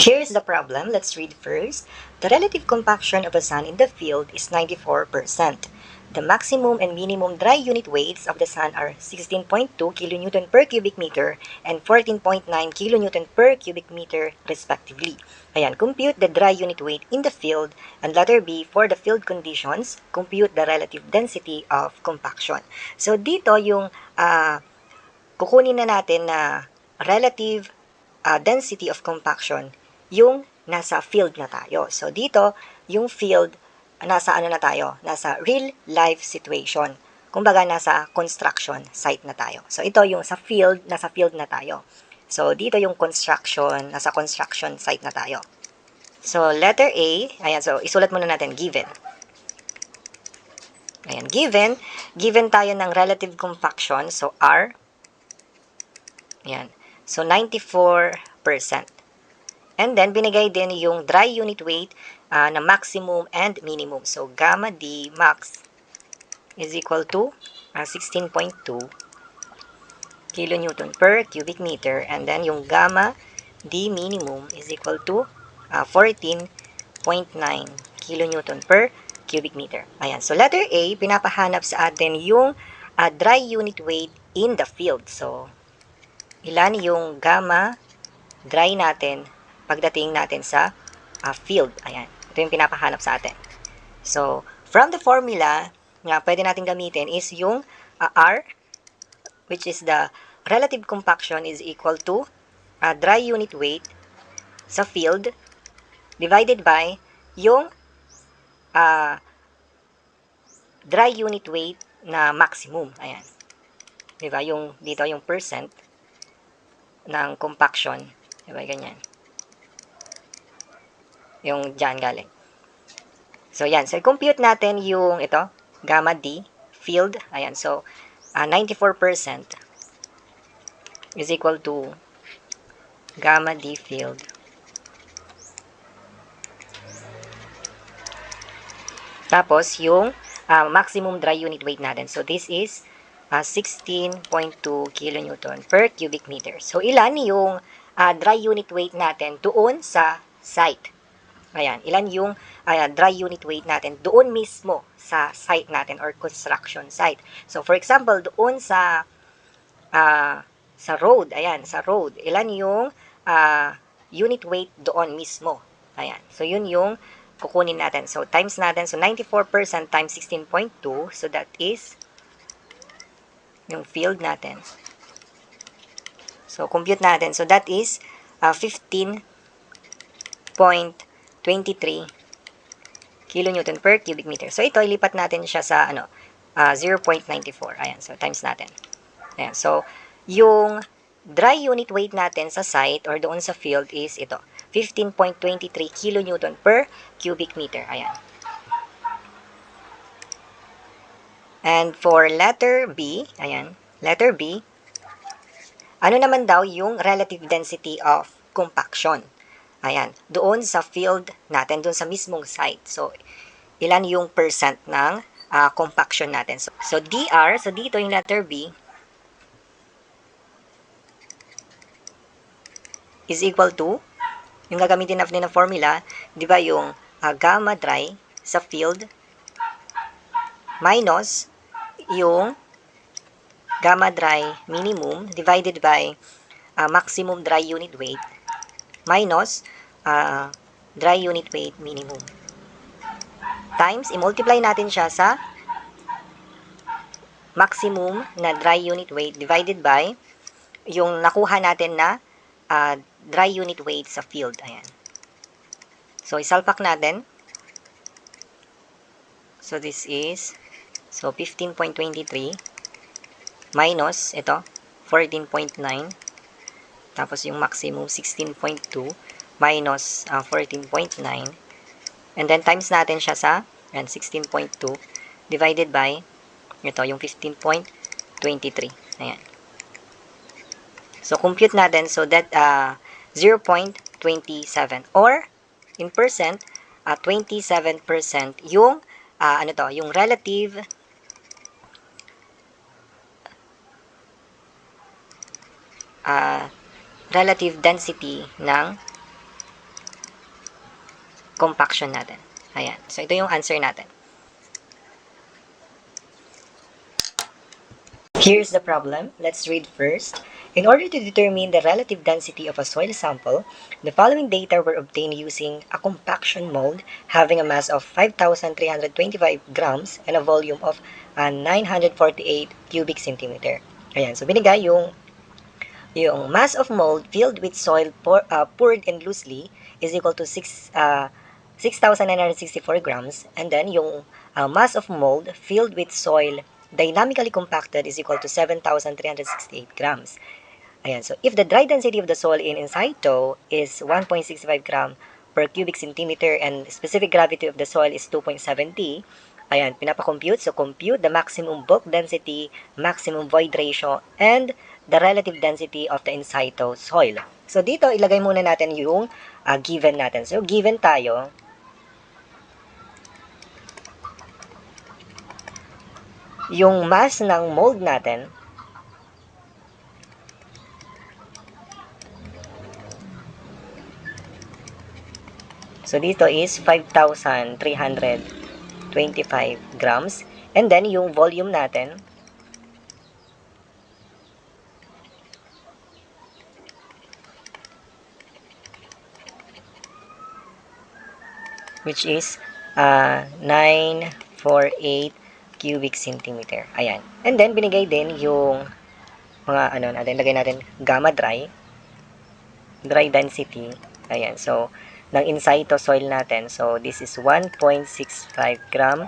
Here's the problem. Let's read first. The relative compaction of a sun in the field is 94%. The maximum and minimum dry unit weights of the sun are 16.2 kN per cubic meter and 14.9 kN per cubic meter respectively. Ayan, compute the dry unit weight in the field, and letter B, for the field conditions, compute the relative density of compaction. So dito yung kukunin na natin na relative density of compaction yung nasa field na tayo. So dito, yung field, nasa ano na tayo? Nasa real life situation. Kumbaga, nasa construction site na tayo. So ito yung sa field, nasa field na tayo. So dito yung construction, nasa construction site na tayo. So letter A, ayan, so isulat muna natin, given. Ayan, given tayo ng relative compaction, so R, ayan, so 94%. And then, binigay din yung dry unit weight na maximum and minimum. So, gamma D max is equal to 16.2 kilonewton per cubic meter. And then, yung gamma D minimum is equal to 14.9 kilonewton per cubic meter. Ayan. So, letter A, pinapahanap sa atin yung dry unit weight in the field. So, ilan yung gamma dry natin pagdating natin sa field. Ayan. Ito yung pinapahanap sa atin. So, from the formula na pwede natin gamitin is yung R, which is the relative compaction, is equal to dry unit weight sa field divided by yung dry unit weight na maximum. Ayan. Diba? Yung, dito yung percent ng compaction. Diba? Ganyan. Yung dyan galing. So, yan. So, compute natin yung ito, gamma D, field. Ayan. So, 94% is equal to gamma D field tapos yung maximum dry unit weight natin. So, this is 16.2 kilonewton per cubic meter. So, ilan yung dry unit weight natin doon sa site? Ayan, ilan yung dry unit weight natin doon mismo sa site natin or construction site. So, for example, doon sa road, ayan, sa road, ilan yung unit weight doon mismo. Ayan, so yun yung kukunin natin. So, times natin, so 94% times 16.2, so that is yung field natin. So, compute natin. So, that is 15.23 kilonewton per cubic meter. So, ito, ilipat natin siya sa 0.94. Ayan, so times natin. Ayan, so, yung dry unit weight natin sa site or doon sa field is ito, 15.23 kilonewton per cubic meter. Ayan. And for letter B, ayan, letter B, ano naman daw yung relative density of compaction? Ayan, doon sa field natin, doon sa mismong site. So, ilan yung percent ng compaction natin? So, DR, so dito yung letter B, is equal to, yung gagamitin natin ng formula, di ba yung gamma dry sa field minus yung gamma dry minimum divided by maximum dry unit weight minus dry unit weight minimum. Times, i-multiply natin siya sa maximum na dry unit weight divided by yung nakuha natin na dry unit weight sa field. Ayan. So, isalpak natin. So, this is, so, 15.23 minus, ito, 14.9. Tapos, yung maximum, 16.2 minus 14.9. And then, times natin siya sa, 16.2 divided by, ito, yung 15.23. Ayan. So, compute natin. So, that 0.27 or in percent, 27% yung yung relative relative density ng compaction natin. Ayan. So, ito yung answer natin. Here's the problem. Let's read first. In order to determine the relative density of a soil sample, the following data were obtained using a compaction mold having a mass of 5,325 grams and a volume of 948 cubic centimeter. Ayan, so binigay yung mass of mold filled with soil poured in loosely is equal to 6,964 grams, and then yung mass of mold filled with soil dynamically compacted is equal to 7,368 grams. Ayan, so if the dry density of the soil in situ is 1.65 gram per cubic centimeter and specific gravity of the soil is 2.70, ayan, pinapakompute. So, compute the maximum bulk density, maximum void ratio, and the relative density of the in situ soil. So, dito, ilagay muna natin yung given natin. So, given tayo, yung mass ng mold natin, so, dito is 5,325 grams. And then, yung volume natin, which is 948 cubic centimeter. Ayan. And then, binigay din yung mga ano natin, lagay natin gamma dry density. Ayan. So, ng in situ soil natin. So, this is 1.65 gram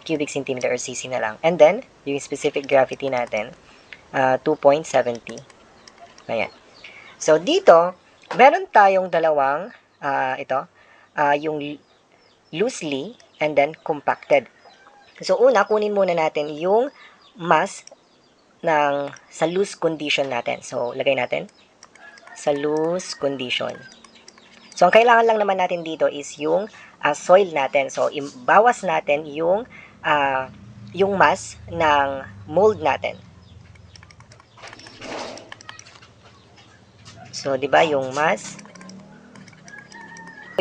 cubic centimeter or cc na lang. And then, yung specific gravity natin, 2.70. Ayan. So, dito, meron tayong dalawang, yung loosely and then compacted. So, una, kunin muna natin yung mass sa loose condition natin. So, lagay natin sa loose condition. So, ang kailangan lang naman natin dito is yung soil natin. So, bawas natin yung mass ng mold natin. So, di ba yung mass?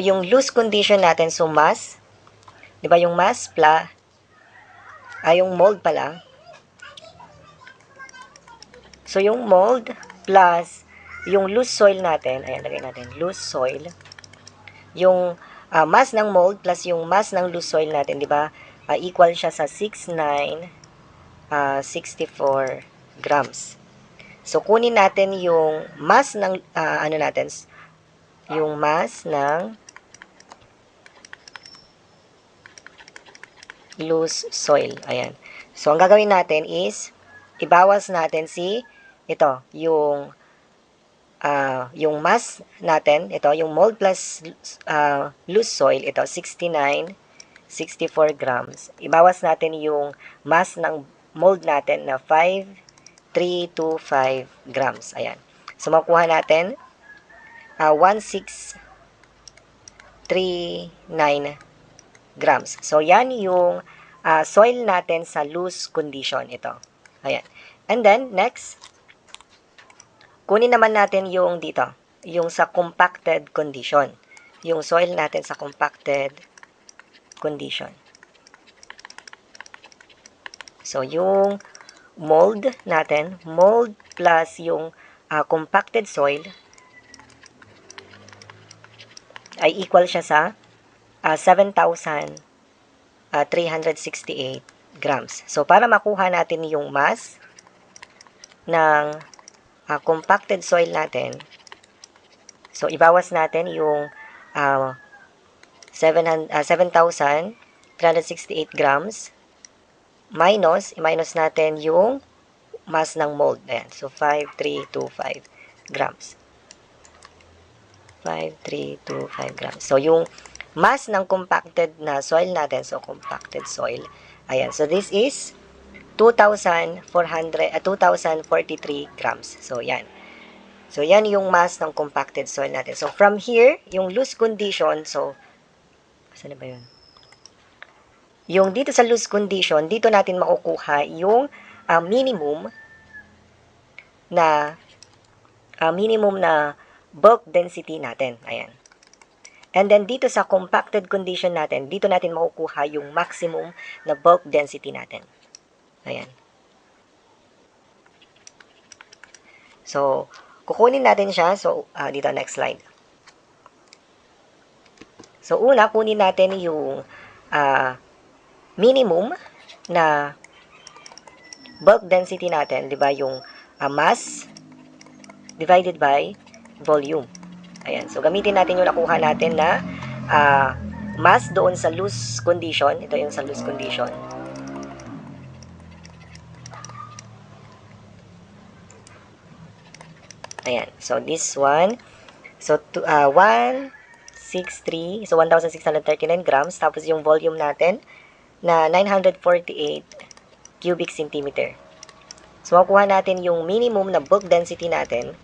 Yung loose condition natin, so mass, di ba yung mass yung mold pala. So, yung mold plus yung loose soil natin, ayan, lagay natin, loose soil. Yung mass ng mold plus yung mass ng loose soil natin, di ba, equal siya sa 6,964 grams. So, kunin natin yung mass ng, yung mass ng loose soil. Ayan. So, ang gagawin natin is, ibawas natin yung mass natin, yung mold plus loose soil, 6964 grams. Ibawas natin yung mass ng mold natin na 5,325 grams. Ayan. So, makuha natin 1,639 grams. So, yan yung soil natin sa loose condition. Ito. Ayan. And then, next, kunin naman natin yung dito, yung sa compacted condition. Yung soil natin sa compacted condition. So, yung mold natin, mold plus yung compacted soil ay equal siya sa 7,368 grams. So, para makuha natin yung mass ng compacted soil natin, so, ibawas natin yung 7,368 grams minus natin yung mass ng mold. Ayan. So, 5,325 grams. 5,325 grams. So, yung mass ng compacted na soil natin, so compacted soil, ayan. So, this is 2,043 grams. So, yan. So, yan yung mass ng compacted soil natin. So, from here, yung loose condition, so, saan na ba yun? Yung dito sa loose condition, dito natin makukuha yung minimum na bulk density natin. Ayan. And then dito sa compacted condition natin, dito natin makukuha yung maximum na bulk density natin. Ayan. So, kukunin natin siya. So, dito next slide. So, una, kunin natin yung minimum na bulk density natin, di ba? Yung mass divided by volume. Ayan. So, gamitin natin yung nakuha natin na mass doon sa loose condition. Ito yung sa loose condition. Ayan. So, this one. So, 163. So, 1,639 grams. Tapos, yung volume natin na 948 cubic centimeter. So, makuha natin yung minimum na bulk density natin.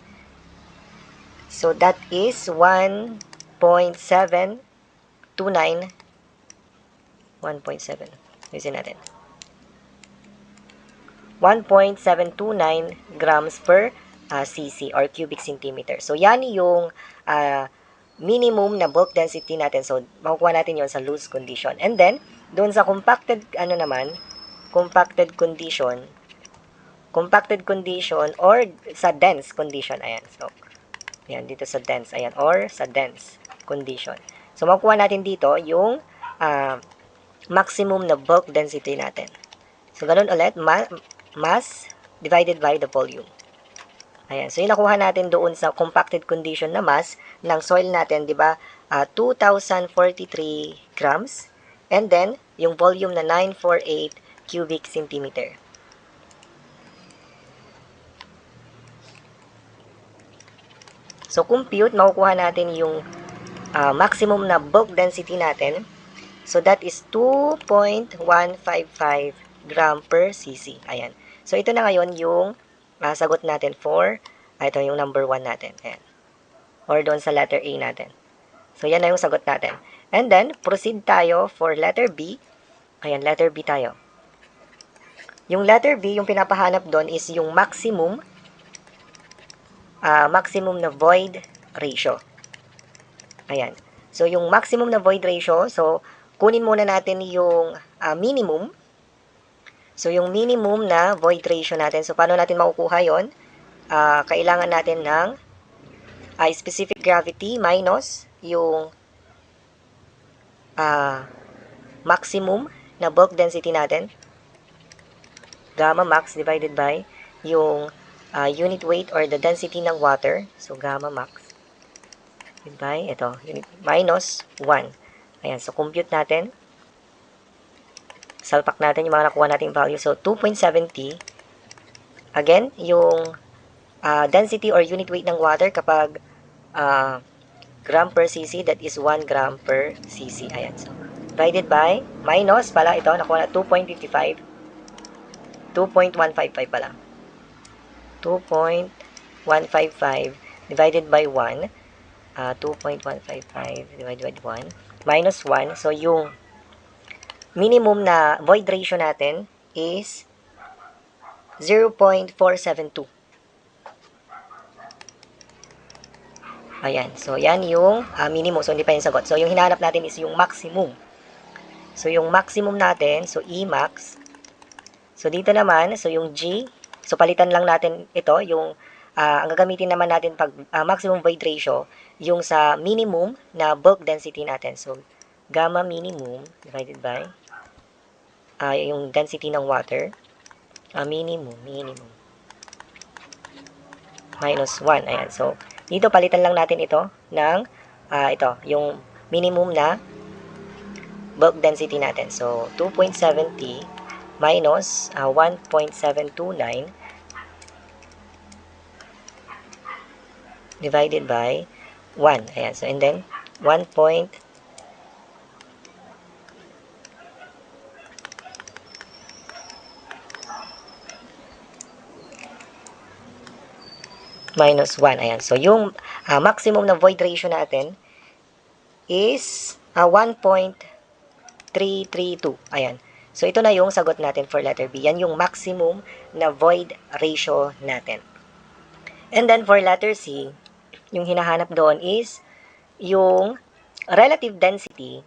So, that is 1.729. 1.7. Usin natin. 1.729 grams per cc or cubic centimeter. So, yan yung minimum na bulk density natin. So, makukuha natin yon sa loose condition. And then, doon sa compacted, compacted condition or sa dense condition. Ayan. So, ayan, dito sa dense. Ayan, or sa dense condition. So, makukuha natin dito yung maximum na bulk density natin. So, ganun ulit, mass divided by the volume. Ayan. So, yung nakuha natin doon sa compacted condition na mass ng soil natin, di ba? 2,043 grams. And then, yung volume na 948 cubic centimeter. So, compute, makukuha natin yung maximum na bulk density natin. So, that is 2.155 gram per cc. Ayan. So, ito na ngayon yung sagot natin for, ito yung number 1 natin. Ayan. Or doon sa letter A natin. So, yan na yung sagot natin. And then, proceed tayo for letter B. Ayan, letter B tayo. Yung letter B, yung pinapahanap doon is yung maximum na void ratio. Ayan. So, yung maximum na void ratio, so, kunin muna natin yung minimum. So, yung minimum na void ratio natin. So, paano natin makukuha yon? Kailangan natin ng specific gravity minus yung maximum na bulk density natin. Gamma max divided by yung unit weight or the density ng water. So, gamma max divided by, ito, unit, minus 1. Ayan, so compute natin. Salpak natin yung mga nakuha nating value. So, 2.70. Again, yung density or unit weight ng water kapag gram per cc, that is 1 gram per cc. Ayan. So, divided by, minus pala ito, nakuha na 2.55. 2.155 pala. 2.155 divided by 1. 2.155 divided by 1. Minus 1. So, yung minimum na void ratio natin is 0.472. Ayan. So, yan yung minimum. So, hindi pa yung sagot. So, yung hinahanap natin is yung maximum. So, yung maximum natin, so, E max. So, dito naman, so, yung G. So, palitan lang natin ito. Yung, ang gagamitin naman natin pag maximum void ratio, yung sa minimum na bulk density natin. So, gamma minimum divided by yung density ng water. Minimum. Minus 1. Ayan. So, dito palitan lang natin ito ng ito, yung minimum na bulk density natin. So, 2.70 minus 1.729 divided by 1. Ayan. So, and then 1. Minus 1. Ayan. So, yung maximum na void ratio natin is 1.332. Ayan. So, ito na yung sagot natin for letter B. Yan yung maximum na void ratio natin. And then, for letter C, yung hinahanap doon is yung relative density,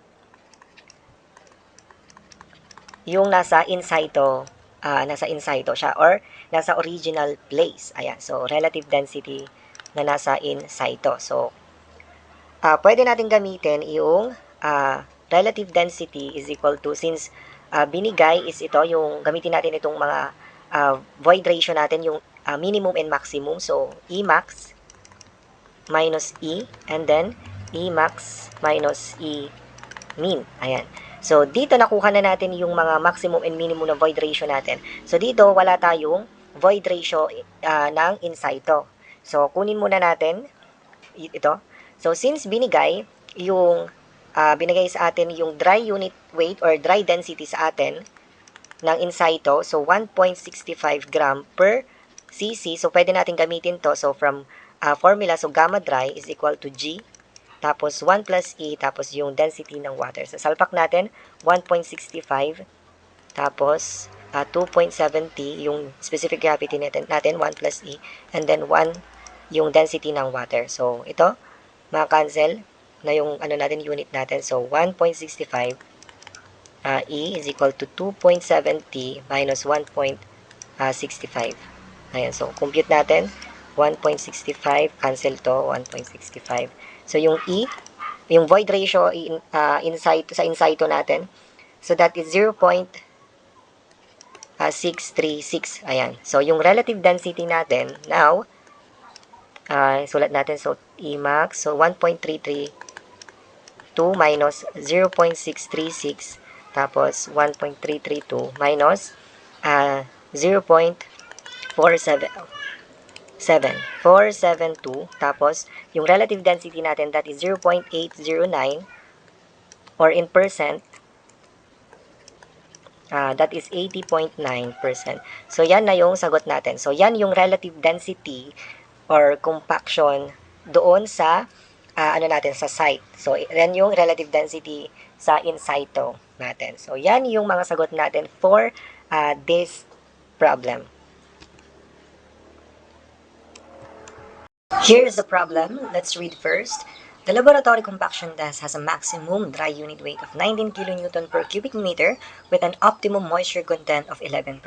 yung nasa in situ, siya or nasa original place. Ayan, so relative density na nasa in situ. So, pwede natin gamitin yung relative density is equal to, since binigay is ito, yung gamitin natin itong mga void ratio natin, yung minimum and maximum. So, E max minus E, and then E max minus E min. Ayan. So, dito nakuha na natin yung mga maximum and minimum na void ratio natin. So, dito wala tayong void ratio ng in situ. So, kunin muna natin ito. So, since binigay yung binigay sa atin yung dry unit weight or dry density sa atin ng in situ, so 1.65 gram per cc. So, pwede natin gamitin to. So, from formula, so gamma dry is equal to G, tapos 1 plus E, tapos yung density ng water. So, salpak natin, 1.65, tapos 2.70, yung specific gravity natin, 1 plus E, and then 1 yung density ng water. So, ito, maka-cancel na yung ano natin, unit natin. So, 1.65 E is equal to 2.70 minus 1.65. Ayan, so compute natin. 1.65, cancel to, 1.65. So, yung E, yung void ratio sa inside natin, so that is 0.636. Ayan. So, yung relative density natin, now, sulat natin, so, E max, so 1.332 minus 0.636, tapos 1.332 minus 0.472, tapos yung relative density natin, that is 0.809, or in percent, that is 80.9%. So, yan na yung sagot natin. So, yan yung relative density or compaction doon sa sa site. So, yan yung relative density sa in situ natin. So, yan yung mga sagot natin for this problem. Here's the problem. Let's read first. The laboratory compaction test has a maximum dry unit weight of 19 kN per cubic meter with an optimum moisture content of 11%.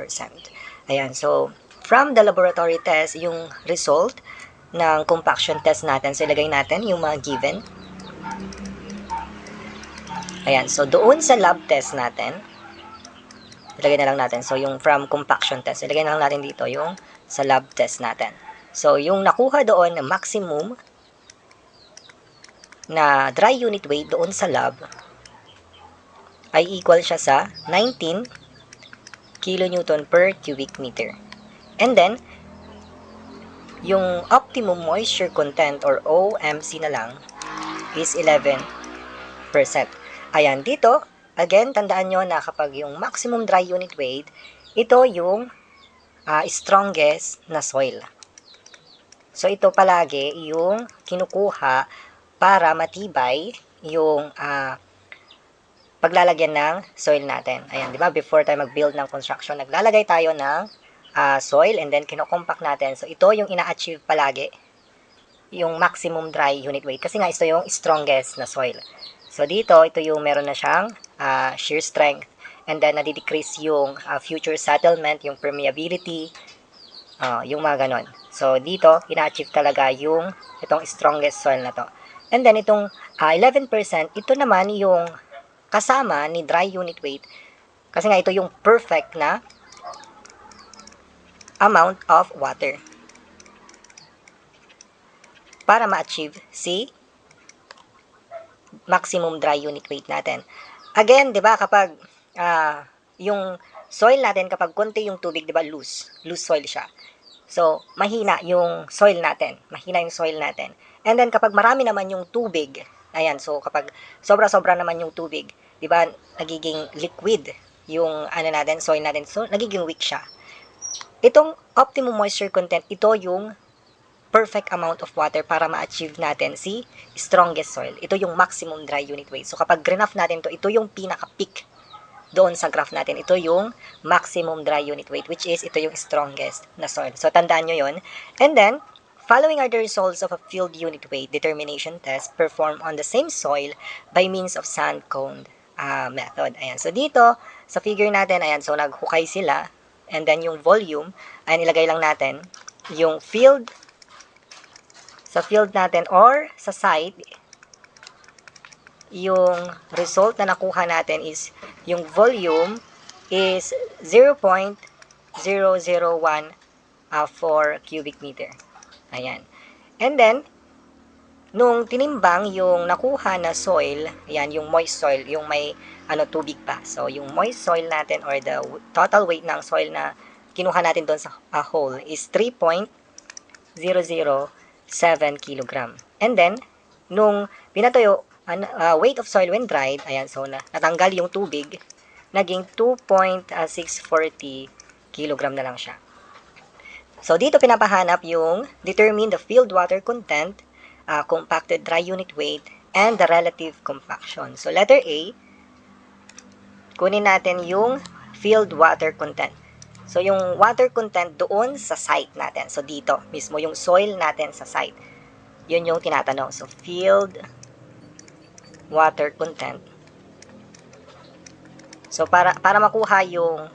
Ayan, so from the laboratory test, yung result ng compaction test natin, so ilagay natin yung mga given. Ayan, so doon sa lab test natin, ilagay na lang natin. So yung from compaction test, ilagay na lang natin dito yung sa lab test natin. So yung nakuha doon na maximum na dry unit weight doon sa lab ay equal siya sa 19 kilonewton per cubic meter. And then, yung optimum moisture content or OMC na lang is 11%. Ayan, dito, again, tandaan nyo na kapag yung maximum dry unit weight, ito yung strongest na soil. So, ito palagi yung kinukuha para matibay yung paglalagyan ng soil natin. Ayan, di ba? Before tayo mag-build ng construction, naglalagay tayo ng soil and then kinokompact natin. So, ito yung ina-achieve palagi, yung maximum dry unit weight. Kasi nga, ito yung strongest na soil. So, dito, ito yung meron na siyang shear strength. And then, nadi-decrease yung future settlement, yung permeability, yung mga ganon. So, dito, ina-achieve talaga yung itong strongest soil na to. And then, itong 11%, ito naman yung kasama ni dry unit weight. Kasi nga, ito yung perfect na amount of water para ma-achieve si maximum dry unit weight natin. Again, 'di ba, kapag yung soil natin, kapag konti yung tubig, 'di ba, loose soil siya. So, mahina yung soil natin. And then kapag marami naman yung tubig, ayan, so kapag sobra-sobra naman yung tubig, 'di ba, nagiging liquid yung natin, soil natin. So, nagiging weak siya. Itong optimum moisture content, ito yung perfect amount of water para ma-achieve natin si strongest soil. Ito yung maximum dry unit weight. So, kapag graph natin to, ito yung pinaka-peak doon sa graph natin. Ito yung maximum dry unit weight, which is ito yung strongest na soil. So, tandaan nyo yon. And then, Following are the results of a field unit weight determination test performed on the same soil by means of sand cone method. Ayan. So dito, sa figure natin, ayan, so naghukay sila. And then yung volume, ayan, ilagay lang natin yung field sa field natin or sa site. Yung result na nakuha natin is yung volume is 0.001 cubic meter. Ayan. And then, nung tinimbang yung nakuha na soil, ayan, yung moist soil, yung may tubig pa. So, yung moist soil natin or the total weight ng soil na kinuha natin doon sa hole is 3.007 kilogram. And then, nung pinatuyo, weight of soil when dried, ayan, so natanggal yung tubig, naging 2.640 kilogram na lang siya. So, dito pinapahanap yung determine the field water content, compacted dry unit weight, and the relative compaction. So, letter A, kunin natin yung field water content. So, yung water content doon sa site natin. So, dito mismo yung soil natin sa site. Yun yung tinatanong. So, field water content. So, para makuha yung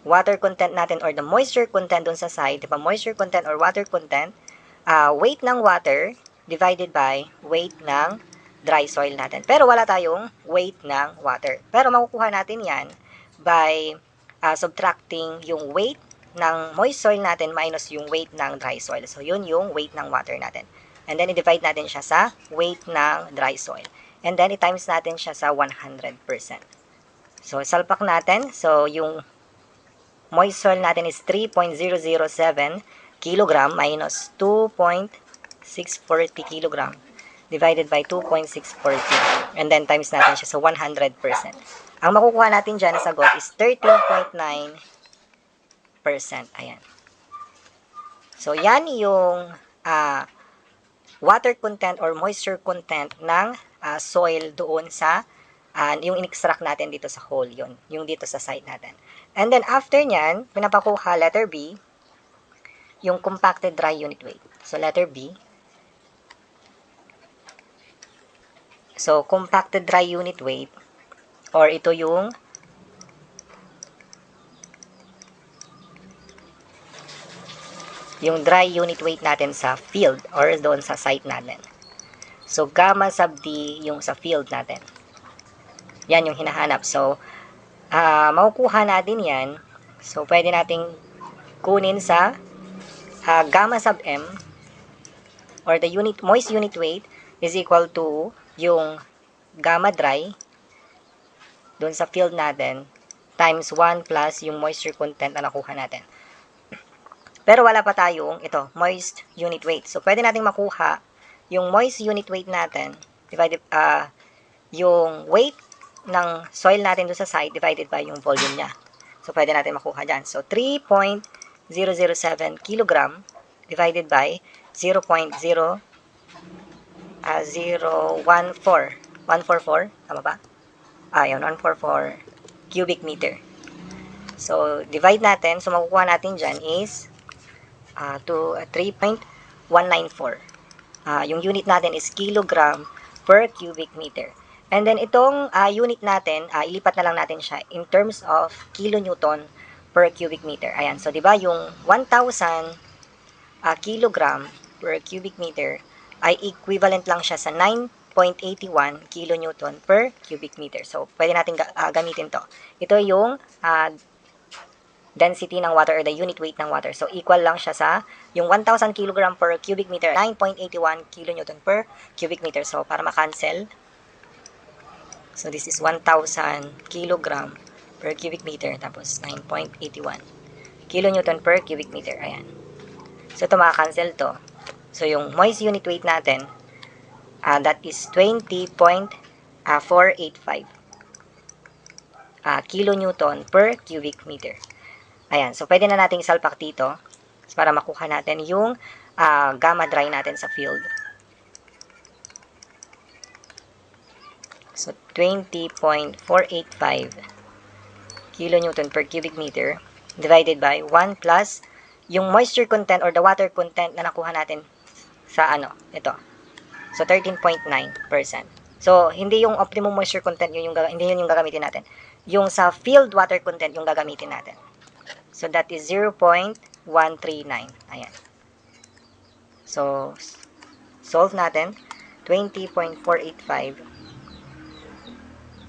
water content natin or the moisture content dun sa site, diba, moisture content or water content, weight ng water divided by weight ng dry soil natin. Pero wala tayong weight ng water. Pero makukuha natin yan by subtracting yung weight ng moist soil natin minus yung weight ng dry soil. So, yun yung weight ng water natin. And then, i-divide natin siya sa weight ng dry soil. And then, i-times natin siya sa 100%. So, salpak natin. So, yung moist soil natin is 3.007 kilogram minus 2.640 kilogram divided by 2.640. And then, times natin siya sa 100%. Ang makukuha natin dyan na sagot is 13.9%. Ayan. So, yan yung water content or moisture content ng soil doon sa yung in-extract natin dito sa hole, yun. Yung dito sa site natin. And then, after nyan, pinapakuha, letter B, yung compacted dry unit weight. So, letter B. So, compacted dry unit weight, or ito yung dry unit weight natin sa field or doon sa site natin. So, gamma sub D yung sa field natin. Yan yung hinahanap. So, makukuha natin yan. So, pwede nating kunin sa gamma sub M or the moist unit weight is equal to yung gamma dry doon sa field natin times 1 plus yung moisture content na nakuha natin. Pero wala pa tayong moist unit weight. So, pwede nating makuha yung moist unit weight natin divided yung weight ng soil natin doon sa site divided by yung volume niya. So, pwede natin makuha dyan. So, 3.007 kilogram divided by 0.014144. Tama ba? Yun, 144 cubic meter. So, divide natin. So, makukuha natin dyan is 3.194. Yung unit natin is kilogram per cubic meter. And then, itong unit natin, ilipat na lang natin siya in terms of kilonewton per cubic meter. Ayan. So, di ba yung 1,000 kilogram per cubic meter ay equivalent lang siya sa 9.81 kilonewton per cubic meter. So, pwede natin gamitin to. Ito yung density ng water or the unit weight ng water. So, equal lang siya sa yung 1,000 kilogram per cubic meter, 9.81 kilonewton per cubic meter. So, para ma-cancel, so, this is 1,000 kilogram per cubic meter, tapos 9.81 kilonewton per cubic meter. Ayan. So, ito maka-cancel to. So, yung moist unit weight natin, that is 20.485 kilonewton per cubic meter. Ayan. So, pwede na nating salpak dito para makuha natin yung gamma dry natin sa field. So, 20.485 kilonewton per cubic meter divided by 1 plus yung moisture content or the water content na nakuha natin sa ito. So, 13.9%. So, hindi yung optimum moisture content, hindi yun yung gagamitin natin. Yung sa field water content yung gagamitin natin. So, that is 0.139. Ayan. So, solve natin. 20.485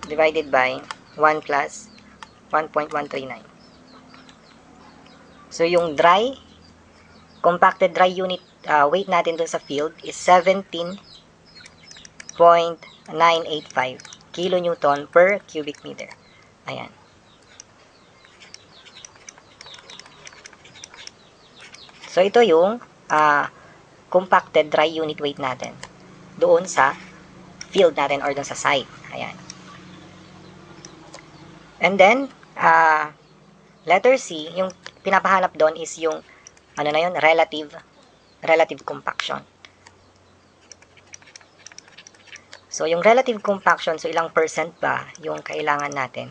divided by 1 plus 1.139. So, yung compacted dry unit weight natin dun sa field is 17.985 kilonewton per cubic meter. Ayan. So, ito yung compacted dry unit weight natin doon sa field natin or doon sa site. Ayan. And then, letter C, yung pinapahanap doon is yung, relative compaction. So, yung relative compaction, so ilang percent ba yung kailangan natin?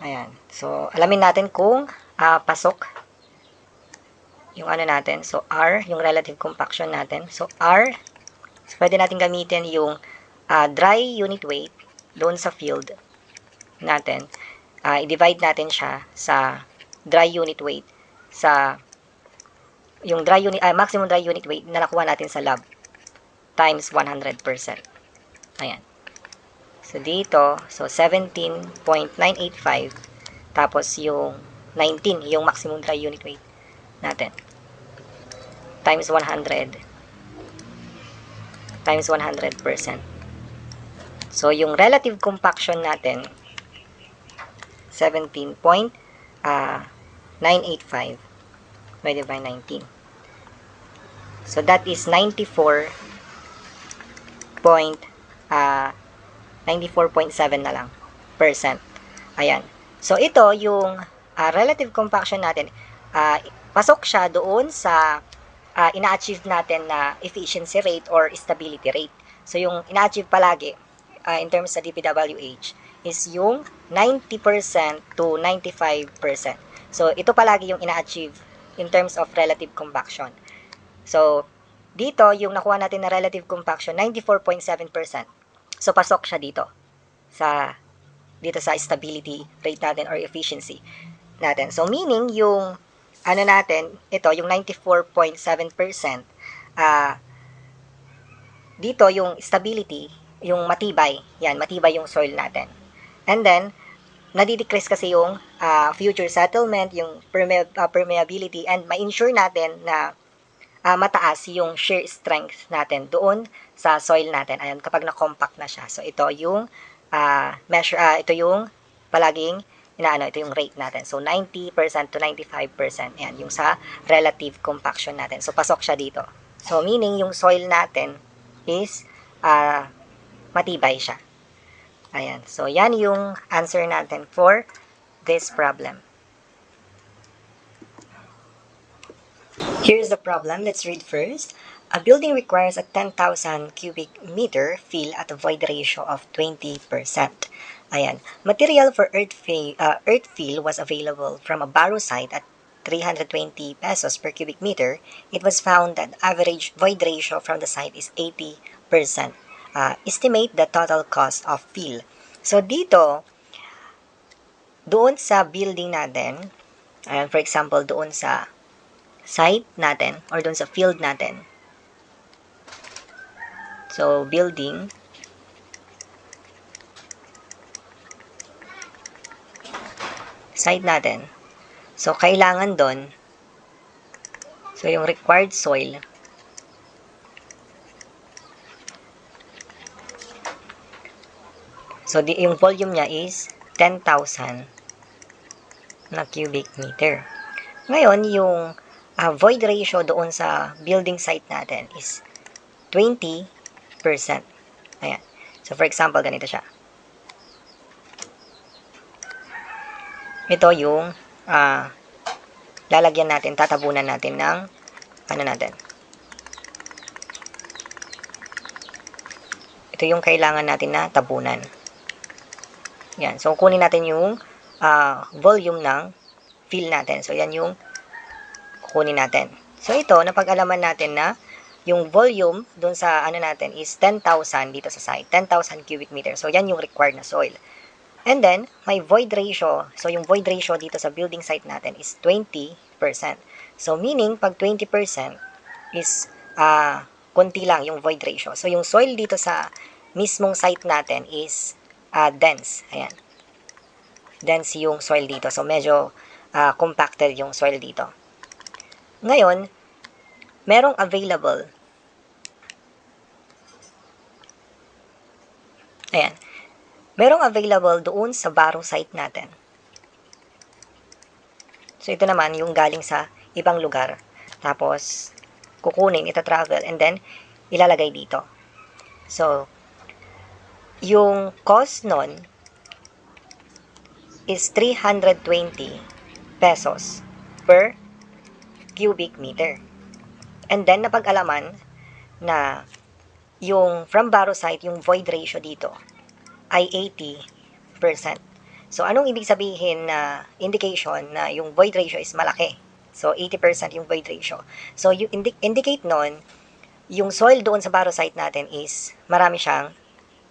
Ayan. So, alamin natin kung pasok yung natin. So, R, yung relative compaction natin. So, R, pwede natin gamitin yung dry unit weight doon sa field natin. I-divide natin siya sa dry unit weight sa yung maximum dry unit weight na nakuha natin sa lab times 100%. Ayan. So, dito, so 17.985 tapos yung 19, yung maximum dry unit weight natin times 100 times 100%. So, yung relative compaction natin 17.985 divided by 19. So, that is 94.7 na lang percent. Ayan. So, ito yung relative compaction natin. Pasok siya doon sa ina-achieve natin na efficiency rate or stability rate. So, yung ina-achieve palagi in terms sa DPWH is yung 90% to 95%. So, ito palagi yung ina-achieve in terms of relative compaction. So, dito, yung nakuha natin na relative compaction, 94.7%. So, pasok siya dito sa stability rate natin or efficiency natin. So, meaning, yung natin, ito, yung 94.7%, dito, yung stability, yung matibay, yan, matibay yung soil natin. And then, nadidecrease kasi yung future settlement, yung permeability, and ma-ensure natin na mataas yung shear strength natin doon sa soil natin. Ayan, kapag na-compact na siya. So, ito yung ito yung palaging ito yung rate natin. So, 90% to 95%. Ayan, yung sa relative compaction natin. So, pasok siya dito. So, meaning yung soil natin is matibay siya. Ayan. So, yan yung answer natin for this problem. Here's the problem. Let's read first. A building requires a 10,000 cubic meter fill at a void ratio of 20%. Ayan. Material for earth fill was available from a Barrow site at 320 pesos per cubic meter. It was found that average void ratio from the site is 80%. Estimate the total cost of fill. So, dito, doon sa building natin, for example, doon sa site natin or doon sa field natin. So, building. Site natin. So, kailangan doon. So, yung required soil. So, yung volume niya is 10,000 na cubic meter. Ngayon, yung void ratio doon sa building site natin is 20%. Ayan. So, for example, ganito siya. Ito yung lalagyan natin, tatabunan natin ng natin. Ito yung kailangan natin na tabunan. Yan. So, kunin natin yung volume ng fill natin. So, yan yung kukunin natin. So ito, napag-alaman natin na yung volume dun sa ano natin is 10,000 dito sa site, 10,000 cubic meter. So yan yung required na soil. And then, may void ratio. So yung void ratio dito sa building site natin is 20%. So meaning, pag 20% is konti lang yung void ratio. So yung soil dito sa mismong site natin is dense. Ayan. Dense yung soil dito. So medyo compacted yung soil dito. Ngayon, merong available. Ayan. Merong available doon sa Baro site natin. So, ito naman yung galing sa ibang lugar. Tapos, kukunin, ita-travel, and then, ilalagay dito. So, yung cost nun is 320 pesos per cubic meter. And then, napag-alaman na yung from Baro site, yung void ratio dito ay 80%. So, anong ibig sabihin na indication na yung void ratio is malaki? So, 80% yung void ratio. So, you indicate nun, yung soil doon sa Baro site natin is marami siyang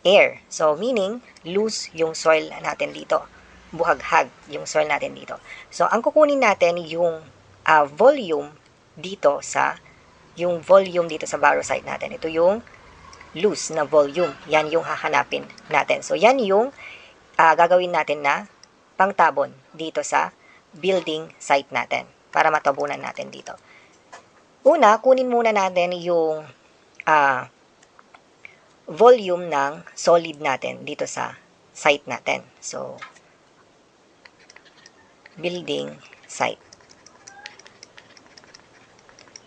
air. So, meaning, loose yung soil natin dito. Buhaghag yung soil natin dito. So, ang kukunin natin yung volume dito sa Baro site natin. Ito yung loose na volume. Yan yung hahanapin natin. So, yan yung gagawin natin na pangtabon dito sa building site natin para matabunan natin dito. Una, kunin muna natin yung volume ng solid natin dito sa site natin. So, building site.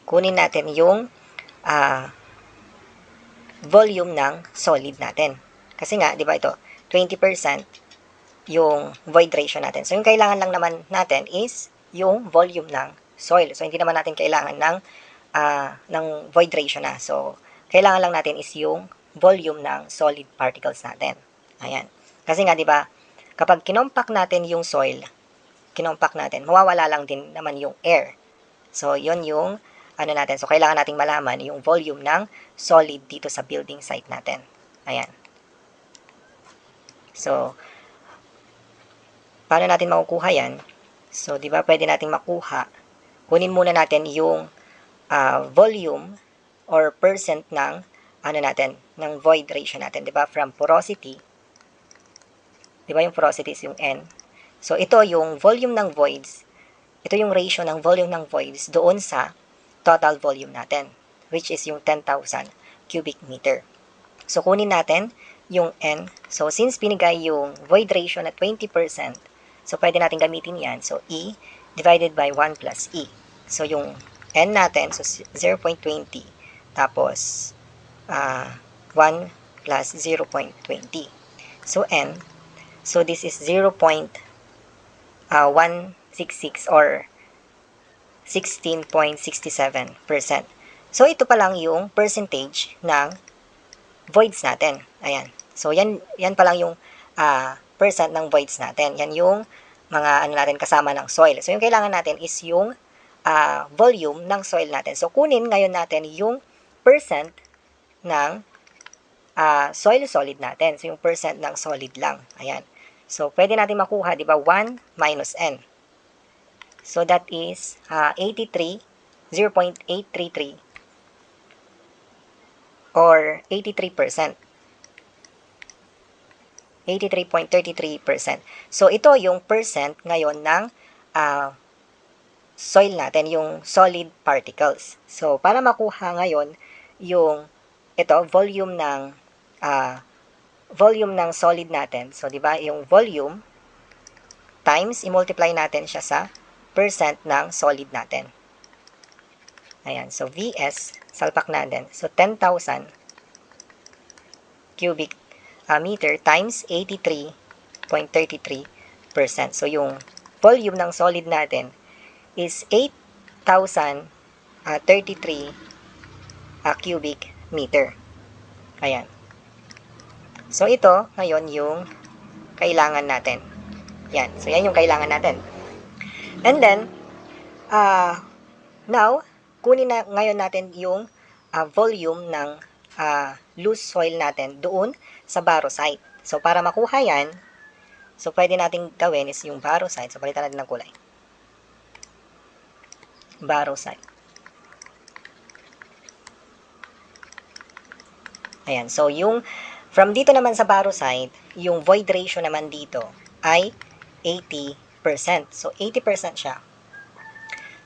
Kunin natin yung volume ng solid natin. Kasi nga, di ba ito, 20% yung void ratio natin. So, yung kailangan lang naman natin is yung volume ng soil. So, hindi naman natin kailangan ng void ratio na. So, kailangan lang natin is yung volume ng solid particles natin. Ayan. Kasi nga, di ba, kapag kinompak natin yung soil, mawawala lang din naman yung air. So, yon yung ano natin. So, kailangan nating malaman yung volume ng solid dito sa building site natin. Ayan. So, paano natin makukuha yan? So, di ba, pwede nating makuha. Kunin muna natin yung volume or percent ng ng void ratio natin, di ba? From porosity. Di ba yung porosity is yung N? So, ito yung volume ng voids. Ito yung ratio ng volume ng voids doon sa total volume natin, which is yung 10,000 cubic meter. So, kunin natin yung N. So, since binigay yung void ratio na 20%, so, pwede natin gamitin yan. So, E divided by 1 plus E. So, yung N natin, so 0.20. Tapos, 1 plus 0.20. So, N. So, this is 0.166 or 16.67%. So, ito pa lang yung percentage ng voids natin. Ayan. So, yan pa lang yung percent ng voids natin. Yan yung mga natin kasama ng soil. So, yung kailangan natin is yung volume ng soil natin. So, kunin ngayon natin yung percent ng soil solid natin. So, yung percent ng solid lang. Ayan. So, pwede natin makuha, di ba, 1 minus N. So, that is 0.833 or 83%. 83.33%. So, ito yung percent ngayon ng soil natin, yung solid particles. So, para makuha ngayon yung volume ng solid natin. So, di ba, yung volume times, i-multiply natin siya sa percent ng solid natin. Ayan. So, VS, salpak natin. So, 10,000 cubic meter times 83.33%. So, yung volume ng solid natin is 8,033 cubic meter. Ayan. So, ito, ngayon, yung kailangan natin. Yan. So, yan yung kailangan natin. And then, Now, kunin na ngayon natin yung volume ng loose soil natin doon sa borrow site. So, para makuha yan, so pwede natin gawin is yung borrow site. So, palitan natin ng kulay. Borrow site. Ayan. So, yung from dito naman sa borrow site, yung void ratio naman dito ay 80%. So, 80% siya.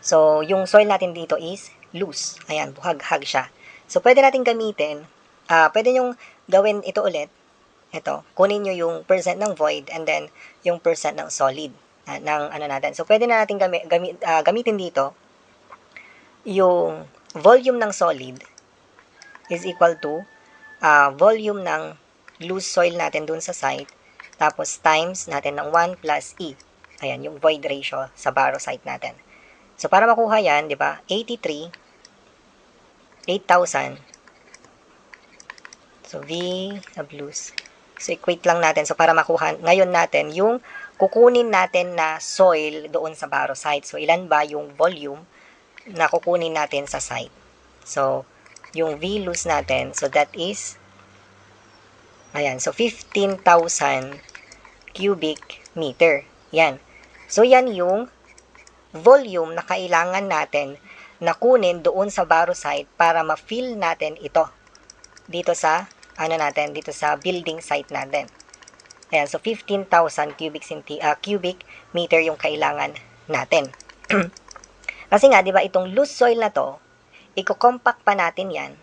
So, yung soil natin dito is loose. Ayan, buhag-hag siya. So, pwede natin gamitin, pwede nyong gawin ito ulit. Ito, kunin nyo yung percent ng void and then yung percent ng solid ng ano natin. So, pwede na natin gamitin dito yung volume ng solid is equal to volume ng loose soil natin dun sa site, tapos times natin ng 1 plus E. Ayan, yung void ratio sa borrow site natin. So, para makuha yan, di ba, 8,000. So, V of loose. So, equate lang natin. So, para makuha ngayon natin yung kukunin natin na soil doon sa borrow site. So, ilan ba yung volume na kukunin natin sa site? So, yung V loose natin, so that is, ayan, so 15,000 cubic meter. Yan. So, yan yung volume na kailangan natin na kunin doon sa borrow site para ma-fill natin ito dito sa dito sa building site natin. Ayan, so 15,000 cubic meter yung kailangan natin. Kasi nga, di ba, itong loose soil na to, i-compact pa natin yan.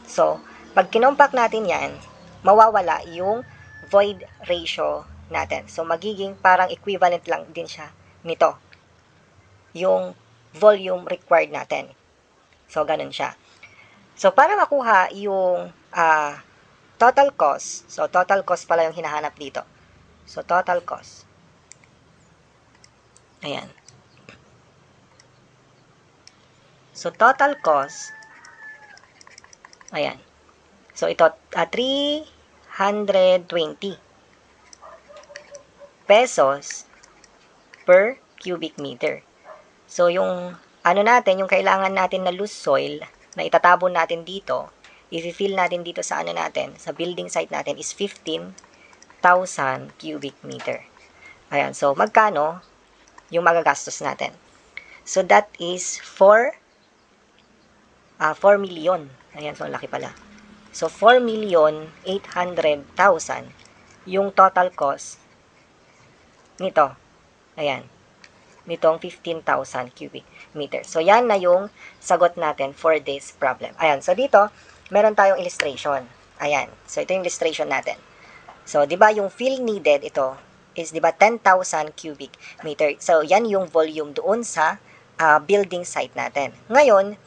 So, pag kinompact natin yan, mawawala yung void ratio natin. So, magiging parang equivalent lang din siya nito. Yung volume required natin. So, ganun siya. So, para makuha yung total cost, so total cost pala yung hinahanap dito. So, total cost. Ayan. So, total cost, ayan. So, ito, 320 pesos per cubic meter. So, yung natin, yung kailangan natin na loose soil na itatabon natin dito, i-fill natin dito sa natin, sa building site natin is 15,000 cubic meter. Ayan, so magkano yung magagastos natin? So, that is 4 million. Ayan, so laki pala. So, 4,800,000 yung total cost nito. Ayan. Nitong 15,000 cubic meter. So, yan na yung sagot natin for this problem. Ayan. So, dito, meron tayong illustration. Ayan. So, ito yung illustration natin. So, di ba yung fill needed, ito, is, di ba, 10,000 cubic meter. So, yan yung volume doon sa building site natin. Ngayon,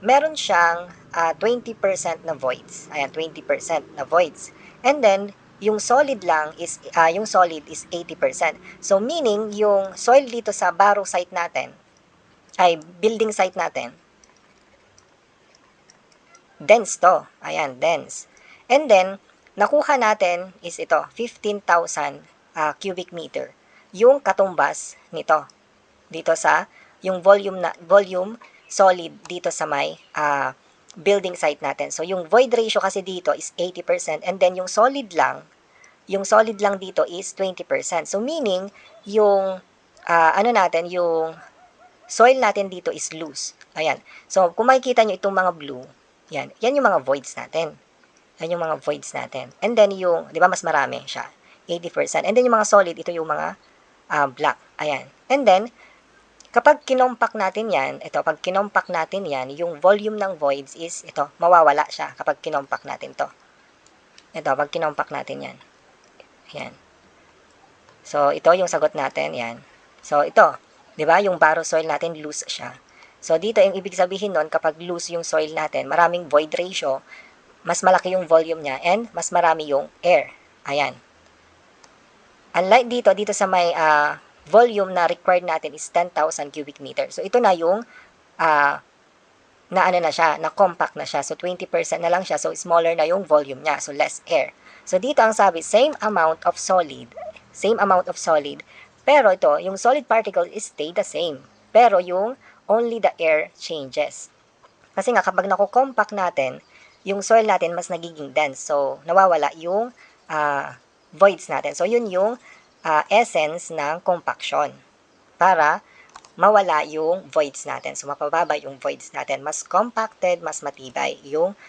meron siyang 20% na voids. Ayan, 20% na voids. And then, yung solid lang is, yung solid is 80%. So, meaning, yung soil dito sa borrow site natin, ay, building site natin, dense to. Ayan, dense. And then, nakuha natin is ito, 15,000 cubic meter. Yung katumbas nito. Dito sa, yung volume solid dito sa may building site natin. So, yung void ratio kasi dito is 80%. And then, yung solid lang dito is 20%. So, meaning, yung, yung soil natin dito is loose. Ayan. So, kung makikita nyo itong mga blue, yan yung mga voids natin. Yan yung mga voids natin. And then, yung, di ba, mas marami siya. 80%. And then, yung mga solid, ito yung mga black. Ayan. And then, kapag kinompact natin yan, pag kinompact natin yan, yung volume ng voids is, ito, mawawala siya kapag kinompact natin to. Ito, pag kinompact natin yan. Yan. So, ito yung sagot natin. Yan. So, ito. Di ba? Yung borrow soil natin, loose siya. So, dito, yung ibig sabihin nun, kapag loose yung soil natin, maraming void ratio, mas malaki yung volume niya, and mas marami yung air. Ayan. Unlike dito sa may volume na required natin is 10,000 cubic meter. So, ito na yung na compact na siya. So, 20% na lang siya. So, smaller na yung volume niya. So, less air. So, dito ang sabi, same amount of solid Pero ito, yung solid particle is stay the same. Pero yung only the air changes. Kasi nga kapag nako-compact natin, yung soil natin mas nagiging dense. So, nawawala yung voids natin. So, yun yung essence ng compaction. Para mawala yung voids natin. So, mapababa yung voids natin. Mas compacted, mas matibay yung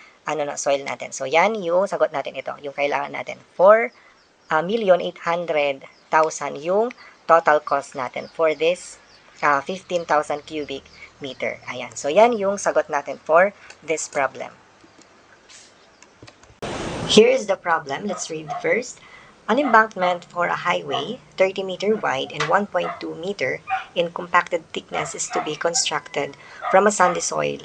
soil natin. So, yan yung sagot natin ito. Yung kailangan natin. 4,800,000 yung total cost natin for this 15,000 cubic meter. Ayan. So, yan yung sagot natin for this problem. Here is the problem. Let's read first. An embankment for a highway, 30 meter wide and 1.2 meter in compacted thickness is to be constructed from a sandy soil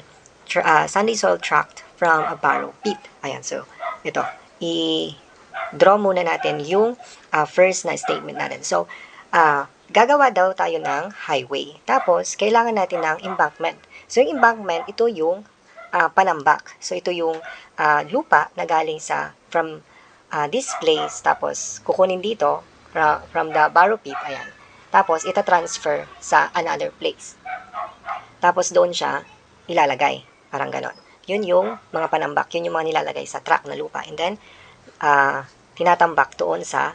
tract from a barrow pit. Ayan. So, ito. I-draw muna natin yung first na statement natin. So, gagawa daw tayo ng highway. Tapos, kailangan natin ng embankment. So, yung embankment, ito yung panambak. So, ito yung lupa na galing from this place. Tapos, kukunin dito from the barrow pit. Ayan. Tapos, ita-transfer sa another place. Tapos, doon siya ilalagay. Parang ganon. Yun yung mga panambak. Yun yung mga nilalagay sa track na lupa. And then, tinatambak doon sa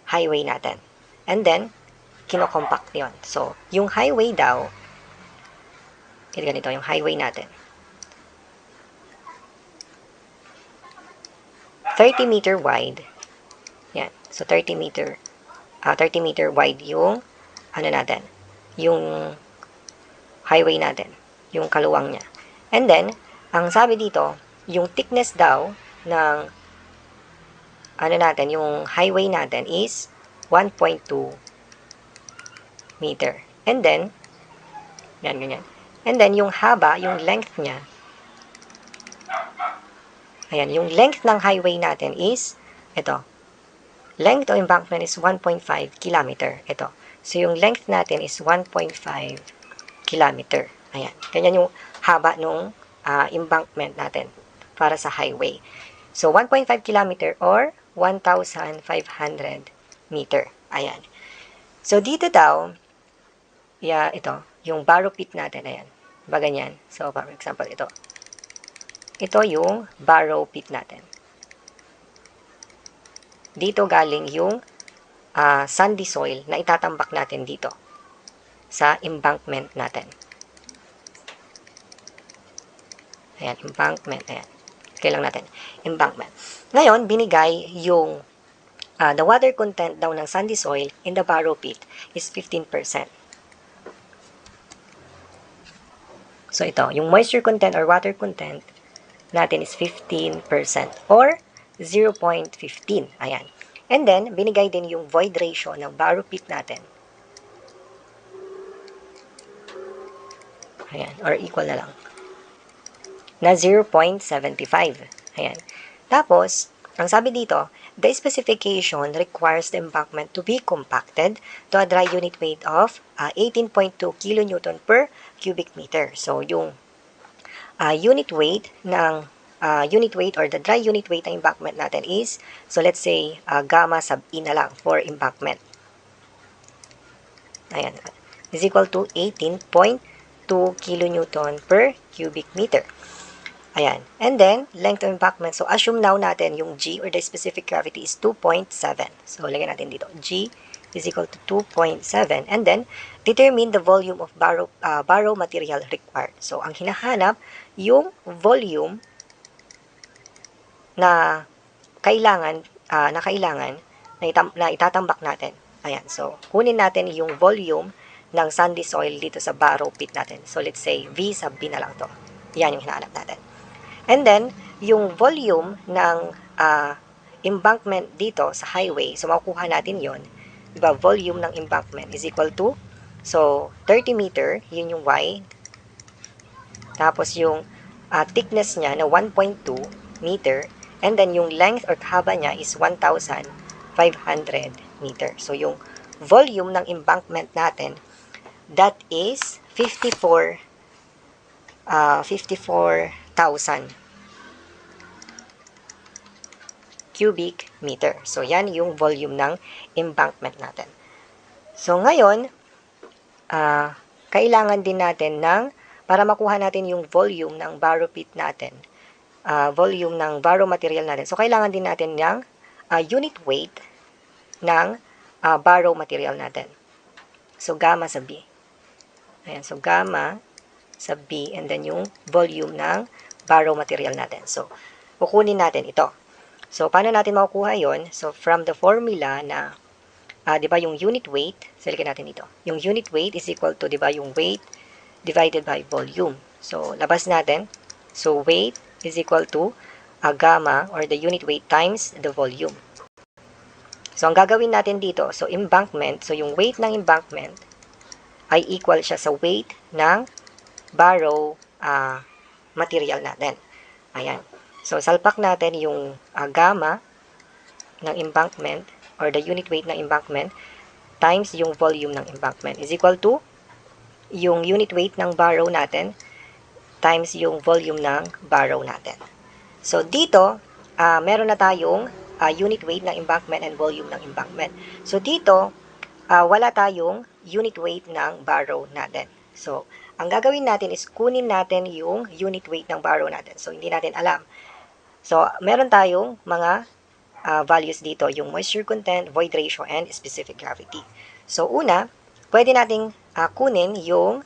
highway natin. And then, kinokompact yun. So, yung highway daw, ganito yung highway natin. 30 meter wide. Yan. So, 30 meter wide yung, natin, yung highway natin. Yung kaluwang niya. And then, ang sabi dito, yung thickness daw ng, yung highway natin is 1.2 meter. And then, ganyan. And then, yung haba, yung length niya, ayan, yung length ng highway natin is, ito, length of embankment is 1.5 kilometer. Ito. So, yung length natin is 1.5 kilometer. Ayan. Ganyan yung haba ng embankment natin para sa highway. So, 1.5 kilometer or 1,500 meter. Ayan. So, dito daw, ito, yung barrow pit natin. Ayan. Diba ganyan? So, for example, ito. Ito yung barrow pit natin. Dito galing yung sandy soil na itatambak natin dito sa embankment natin. Ayan, embankment. Ayan. Kailang natin. Embankment. Ngayon, binigay yung the water content daw ng sandy soil in the barrow pit is 15%. So, ito. Yung moisture content or water content natin is 15% or 0.15. Ayan. And then, binigay din yung void ratio ng barrow pit natin. Ayan. Or equal na lang. Na 0.75. Ayan. Tapos, ang sabi dito, the specification requires the embankment to be compacted to a dry unit weight of 18.2 kilonewton per cubic meter. So, yung unit weight or the dry unit weight ng embankment natin is, so let's say, gamma sub E na lang for embankment. Ayan. Is equal to 18.2 kilonewton per cubic meter. Ayan. And then, length of embankment. So, assume now natin yung G or the specific gravity is 2.7. So, lagyan natin dito. G is equal to 2.7. And then, determine the volume of barrow material required. So, ang hinahanap, yung volume na kailangan na itatambak natin. Ayan. So, kunin natin yung volume ng sandy soil dito sa barrow pit natin. So, let's say, V sub B na lang to. Yan yung hinahanap natin. And then, yung volume ng embankment dito sa highway, so makukuha natin yon. Diba, volume ng embankment is equal to, so 30 meter, yun yung Y. Tapos yung thickness niya na 1.2 meter. And then yung length or haba niya is 1,500 meter. So yung volume ng embankment natin, that is 54,000 cubic meter. So, yan yung volume ng embankment natin. So ngayon, kailangan din natin para makuha natin yung volume ng barrow pit natin, volume ng barrow material natin. So kailangan din natin ng unit weight ng barrow material natin. So gamma sa B. Ayan, so gamma sa B and then yung volume ng barrow material natin. So kukunin natin ito. So paano natin makukuha yon? So from the formula na di ba yung unit weight, salikin natin dito. Yung unit weight is equal to, di ba, yung weight divided by volume. So labas natin. So weight is equal to gamma or the unit weight times the volume. So ang gagawin natin dito, so embankment, so yung weight ng embankment ay equal siya sa weight ng barrow material natin. Ayan. So salpak natin yung gamma ng embankment or the unit weight ng embankment times yung volume ng embankment is equal to yung unit weight ng barrow natin times yung volume ng barrow natin. So dito, meron na tayong unit weight ng embankment and volume ng embankment. So dito, wala tayong unit weight ng barrow natin. So, ang gagawin natin is kunin natin yung unit weight ng barrow natin. So, hindi natin alam. So, meron tayong mga values dito, yung moisture content, void ratio, and specific gravity. So, una, pwede nating kunin yung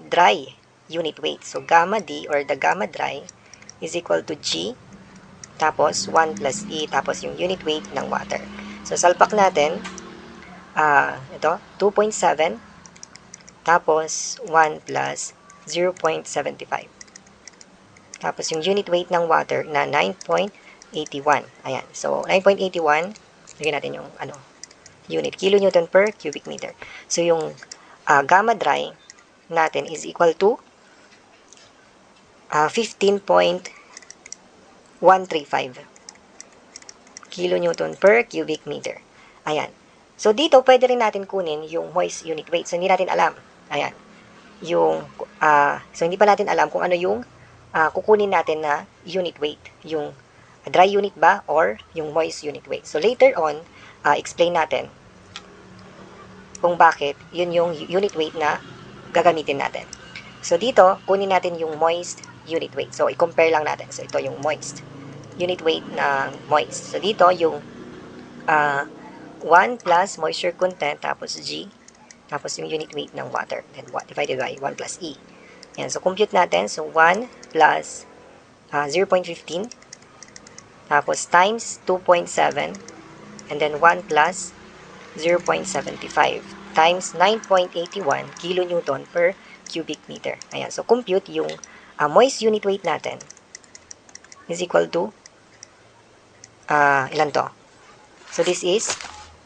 dry unit weight. So, gamma D or the gamma dry is equal to G, tapos 1 plus E, tapos yung unit weight ng water. So, salpak natin, ito, 2.7, tapos 1 plus 0.75. Tapos yung unit weight ng water na 9.81. Ayan. So, 9.81, lagyan natin yung unit, kilonewton per cubic meter. So, yung gamma dry natin is equal to 15.135 kilonewton per cubic meter. Ayan. So, dito, pwede rin natin kunin yung moist unit weight. So, hindi natin alam. Ayan. So, hindi pa natin alam kung ano yung kukunin natin na unit weight. Yung dry unit ba or yung moist unit weight. So, later on, explain natin kung bakit yun yung unit weight na gagamitin natin. So, dito, kunin natin yung moist unit weight. So, i-compare lang natin. So, ito yung moist. Unit weight ng moist. So, dito, yung 1 plus moisture content, tapos G, tapos yung unit weight ng water, then divided by 1 plus E. Yan, so compute natin, so 1 plus 0.15, tapos times 2.7, and then 1 plus 0.75, times 9.81 kilonewton per cubic meter. Ayan, so compute yung moist unit weight natin is equal to, ilan to? So this is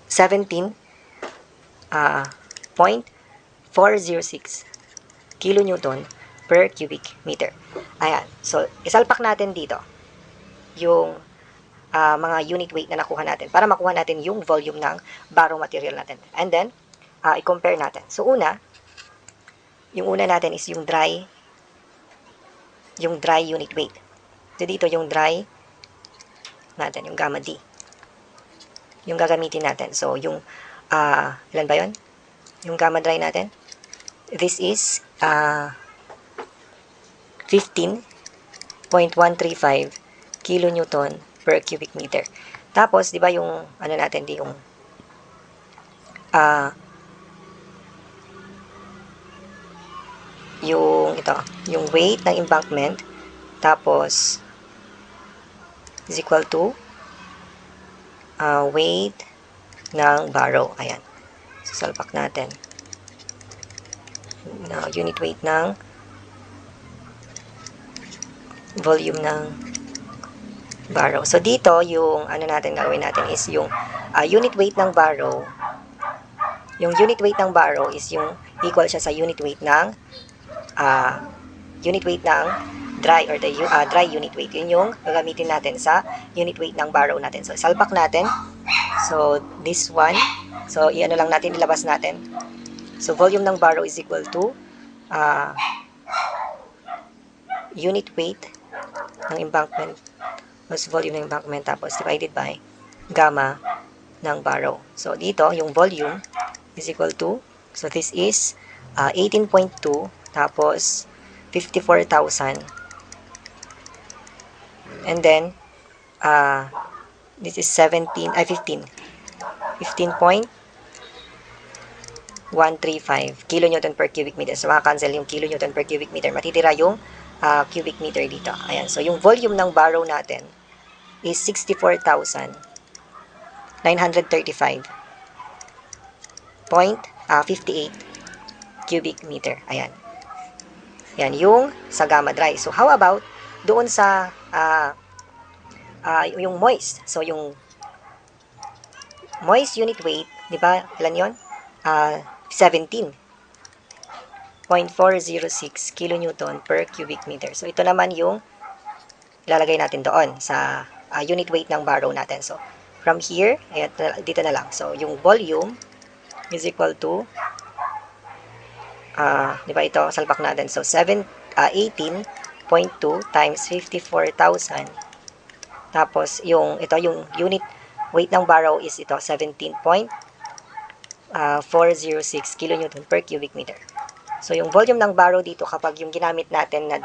17.406 kilonewton per cubic meter. Ayan. So, isalpak natin dito yung mga unit weight na nakuha natin para makuha natin yung volume ng barrow material natin. And then, i-compare natin. So, yung una natin is yung dry unit weight. So, dito yung dry natin, yung gamma D. Yung gagamitin natin. So, yung, ilan ba yun? Yung gamma dry natin. This is 15.135 kilonewton per cubic meter. Tapos, di ba yung, natin, yung, yung weight ng embankment, tapos, is equal to, weight ng barrow. Ayan. So, salpak natin. Unit weight ng volume ng barrow. So, dito, yung natin gagawin natin is yung unit weight ng barrow. Yung unit weight ng barrow is yung equal siya sa unit weight ng dry or the dry unit weight. Yun yung gagamitin natin sa unit weight ng barrow natin. So, salpak natin. So, this one. So, lang natin, ilabas natin. So, volume ng barrow is equal to unit weight ng embankment plus volume ng embankment, tapos divided by gamma ng barrow. So, dito, yung volume is equal to, so this is 18.2, tapos 54,000, and then this is 15.135 kilonewton per cubic meter. So, maka-cancel yung kilonewton per cubic meter. Matitira yung cubic meter dito. Ayan. So, yung volume ng barrow natin is 64,935.58 cubic meter. Ayan. Yan yung sa gamma dry. So, how about doon sa yung moist? So, yung moist unit weight, di ba, ilan yun? 17.406 kilonewton per cubic meter. So, ito naman yung ilalagay natin doon sa unit weight ng barrow natin. So, from here, ayan, dito na lang. So, yung volume is equal to, di ba ito, salpak natin. So, 18.2 times 54,000. Tapos, yung unit weight ng barrow is ito, 17.406 kilonewton per cubic meter. So, yung volume ng barrow dito, kapag yung ginamit natin na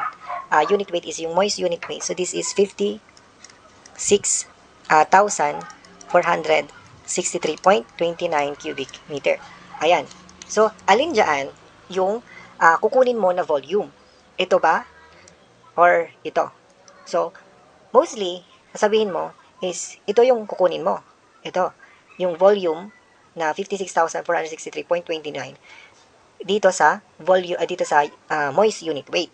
unit weight is yung moist unit weight. So, this is 56,463.29 cubic meter. Ayan. So, alin dyan yung kukunin mo na volume? Ito ba? Or ito? So, mostly, sasabihin mo is, ito yung kukunin mo. Ito, yung volume na 56,463.29 dito sa volume, dito sa moist unit weight.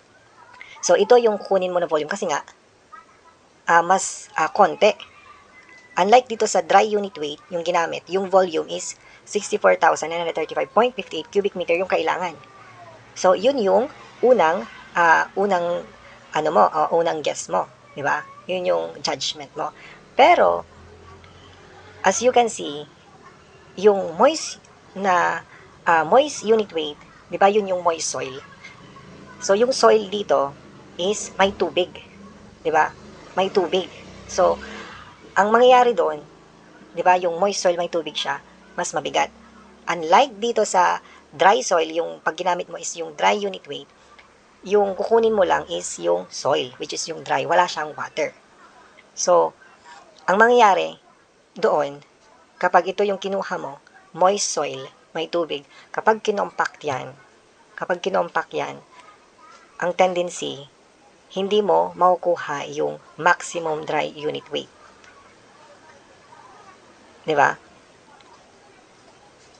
So, ito yung kukunin mo na volume kasi nga, mas konti. Unlike dito sa dry unit weight, yung ginamit, yung volume is 64,935.58 cubic meter yung kailangan. So, yun yung unang unang guess mo, di ba? Yun yung judgment mo. Pero, as you can see, yung moist unit weight, di ba yun yung moist soil? So, yung soil dito is may tubig, di ba? May tubig. So, ang mangyayari doon, di ba, yung moist soil may tubig siya, mas mabigat. Unlike dito sa dry soil, yung pag ginamit mo is yung dry unit weight, yung kukunin mo lang is yung soil, which is yung dry, wala siyang water. So, ang mangyayari doon, kapag ito yung kinuha mo, moist soil, may tubig, kapag kinompak yan, ang tendency, hindi mo makukuha yung maximum dry unit weight. Di ba?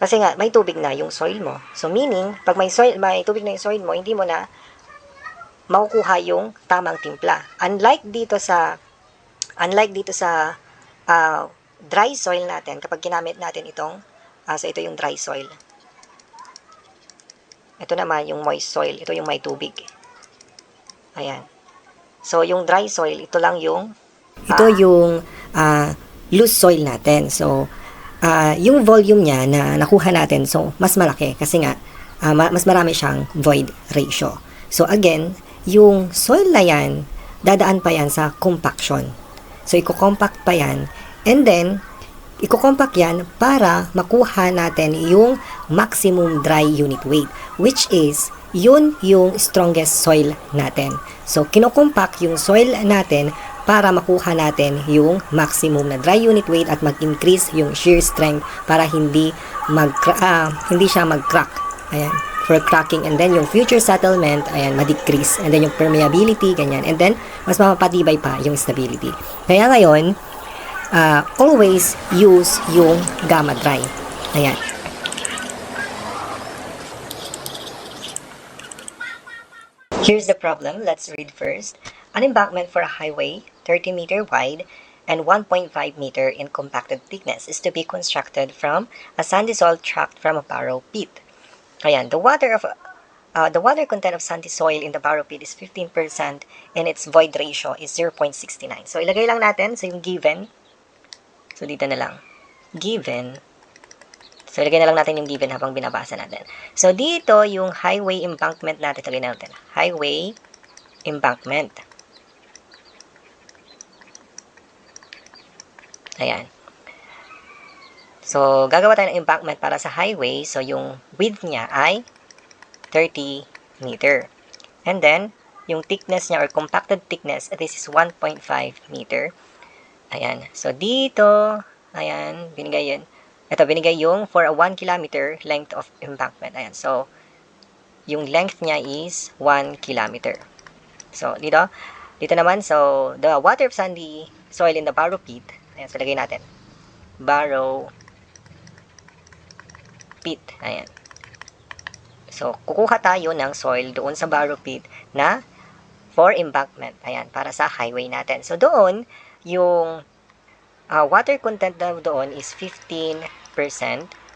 Kasi nga, may tubig na yung soil mo. So, meaning, pag may tubig na yung soil mo, hindi mo na makukuha yung tamang timpla. Unlike dito sa dry soil natin, kapag ginamit natin itong, so ito yung dry soil. Ito naman yung moist soil. Ito yung may tubig. Ayan. So, yung dry soil, ito lang yung loose soil natin. So, yung volume niya na nakuha natin, so, mas malaki kasi nga, mas marami siyang void ratio. So, again, yung soil na yan, dadaan pa yan sa compaction. So, i-compact pa yan. And then, i-compact yan para makuha natin yung maximum dry unit weight, which is, yun yung strongest soil natin. So, kinokompact yung soil natin para makuha natin yung maximum na dry unit weight at mag-increase yung shear strength para hindi siya mag-crack. Ayan, for cracking. And then, yung future settlement, ayan, ma-decrease. And then, yung permeability, ganyan. And then, mas mapapatibay pa yung stability. Kaya ngayon, always use yung gamma dry. Ayan. Here's the problem. Let's read first. An embankment for a highway, 30 meter wide and 1.5 meter in compacted thickness, is to be constructed from a sandy soil tracked from a barrow pit. Ayan, the water content of sandy soil in the barrow pit is 15% and its void ratio is 0.69. So, ilagay lang natin sa yung given. So, dito na lang. Given. So, ilagay na lang natin yung given habang binabasa natin. So, dito yung highway embankment natin. Ilagay natin. Highway embankment. Ayan. So, gagawa tayo ng embankment para sa highway. So, yung width niya ay 30 meter. And then, yung thickness niya or compacted thickness, this is 1.5 meter. Ayan. So, dito, ayan, binigay yun. Ito, binigay yung for a 1 kilometer length of embankment. Ayan. So, yung length niya is 1 kilometer. So, dito naman, so, the water of sandy soil in the barrow pit. Ayan, so, lagay natin. Barrow pit. Ayan. So, kukuha tayo ng soil doon sa barrow pit na for embankment. Ayan, para sa highway natin. So, doon, yung water content na doon is 15%.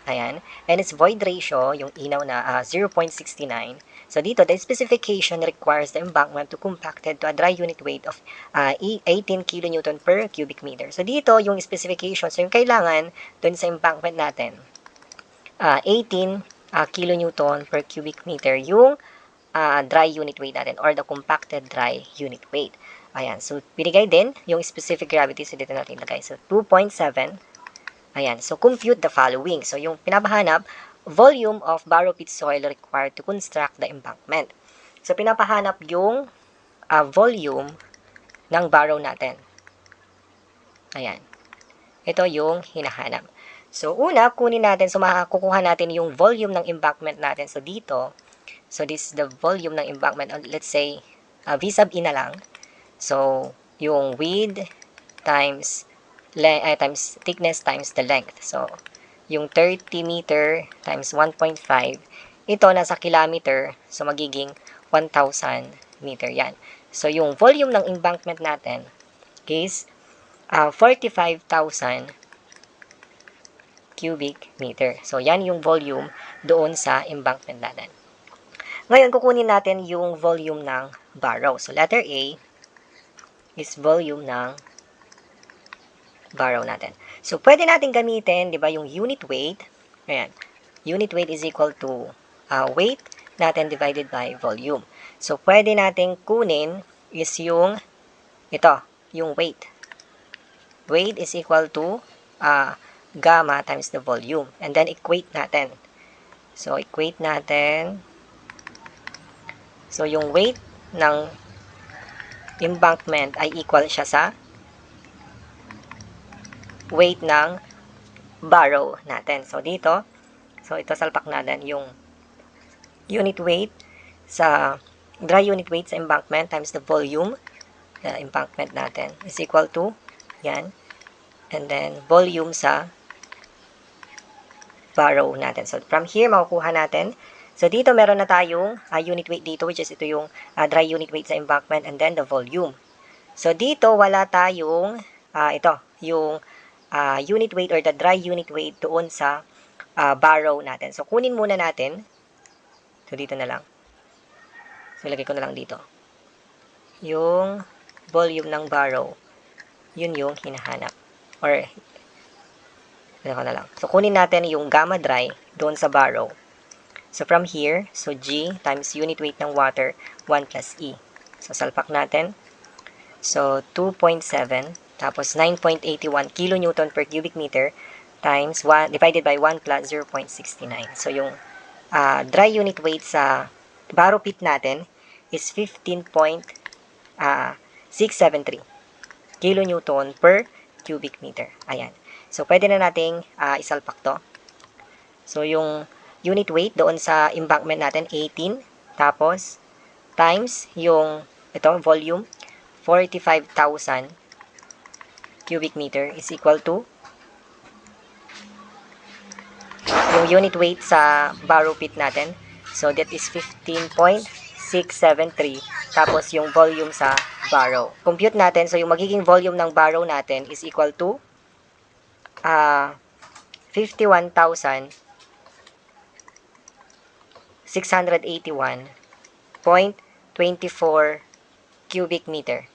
Ayan. And its void ratio, yung inaw na 0.69. So, dito, the specification requires the embankment to compacted to a dry unit weight of 18 kilonewton per cubic meter. So, dito, yung specification, so yung kailangan doon sa embankment natin, 18 kilonewton per cubic meter yung dry unit weight natin or the compacted dry unit weight. Ayan, so binigay din yung specific gravity, so dito natin ilagay. So 2.7. Ayan, so compute the following. So yung pinapahanap, volume of barrow pit soil required to construct the embankment. So pinapahanap yung volume ng barrow natin. Ayan. Ito yung hinahanap. So una, kunin natin, so makukuha natin yung volume ng embankment natin. So dito, so this is the volume ng embankment. Let's say, V sub E na lang. So, yung width times thickness times the length. So, yung 30 meter times 1.5, ito nasa kilometer, so magiging 1,000 meter yan. So, yung volume ng embankment natin is 45,000 cubic meter. So, yan yung volume doon sa embankment natin. Ngayon, kukunin natin yung volume ng barrow. So, letter A is volume ng barrow natin. So, pwede natin gamitin, di ba, yung unit weight. Ayan. Unit weight is equal to weight natin divided by volume. So, pwede natin kunin is yung, ito, yung weight. Weight is equal to gamma times the volume. And then, equate natin. So, equate natin. So, yung weight ng embankment ay equal siya sa weight ng barrow natin. So, dito, so ito salpak natin yung unit weight sa dry unit weight sa embankment times the volume na embankment natin is equal to yan. And then, volume sa barrow natin. So, from here, makukuha natin. So, dito meron na tayong unit weight dito, which is ito yung dry unit weight sa embankment and then the volume. So, dito wala tayong ito, yung unit weight or the dry unit weight doon sa barrow natin. So, kunin muna natin. So, dito na lang. So, ilagay ko na lang dito. Yung volume ng barrow, yun yung hinahanap. Or, ito na lang. So, kunin natin yung gamma dry doon sa barrow. So, from here, so G times unit weight ng water, 1 plus E. So, salpak natin. So, 2.7, tapos 9.81 kilonewton per cubic meter times 1, divided by 1 plus 0.69. So, yung dry unit weight sa barrow pit natin is 15.673 kilonewton per cubic meter. Ayan. So, pwede na nating isalpak to. So, yung unit weight doon sa embankment natin, 18. Tapos, times yung, ito, volume, 45,000 cubic meter is equal to yung unit weight sa barrow pit natin. So, that is 15.673. Tapos, yung volume sa barrow. Compute natin. So, yung magiging volume ng barrow natin is equal to 51,681.24 cubic meter.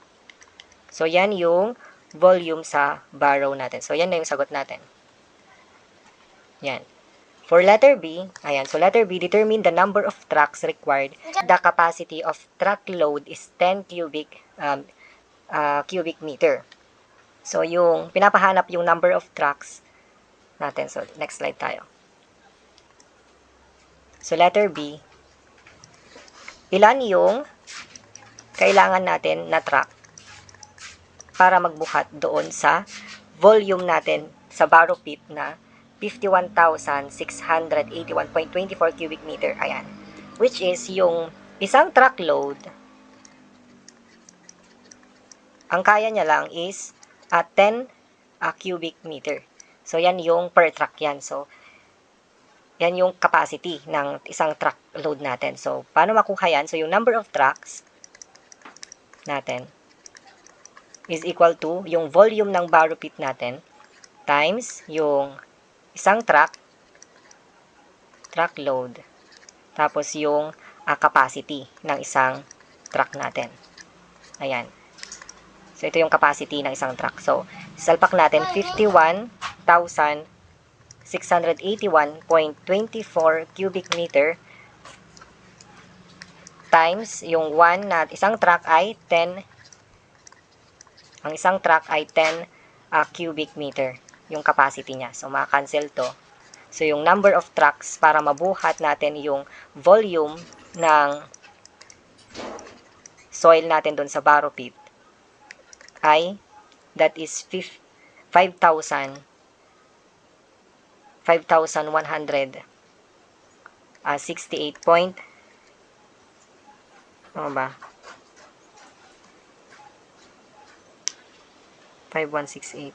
So, yan yung volume sa barrow natin. So, yan na yung sagot natin. Yan. For letter B, ayan. So, letter B, determine the number of trucks required. The capacity of truck load is 10 cubic meter. So, yung pinapahanap yung number of trucks natin. So, next slide tayo. So, letter B, ilan yung kailangan natin na truck para magbuhat doon sa volume natin sa barrow pit na 51,681.24 cubic meter. Ayan. Which is yung isang truckload, ang kaya niya lang is 10 cubic meter. So, yan yung per truck yan. So, yan yung capacity ng isang truckload natin. So, paano makuha yan? So, yung number of trucks natin is equal to yung volume ng barrow pit natin times yung isang truckload, tapos yung capacity ng isang truck natin. Ayan. So, ito yung capacity ng isang truck. So, salpak natin 51,681.24 cubic meter times yung isang truck ay 10 cubic meter yung capacity niya. So, maka-cancel to. So, yung number of trucks para mabuhat natin yung volume ng soil natin doon sa barrow pit ay, that is 5,168 point, ano ba? 5168.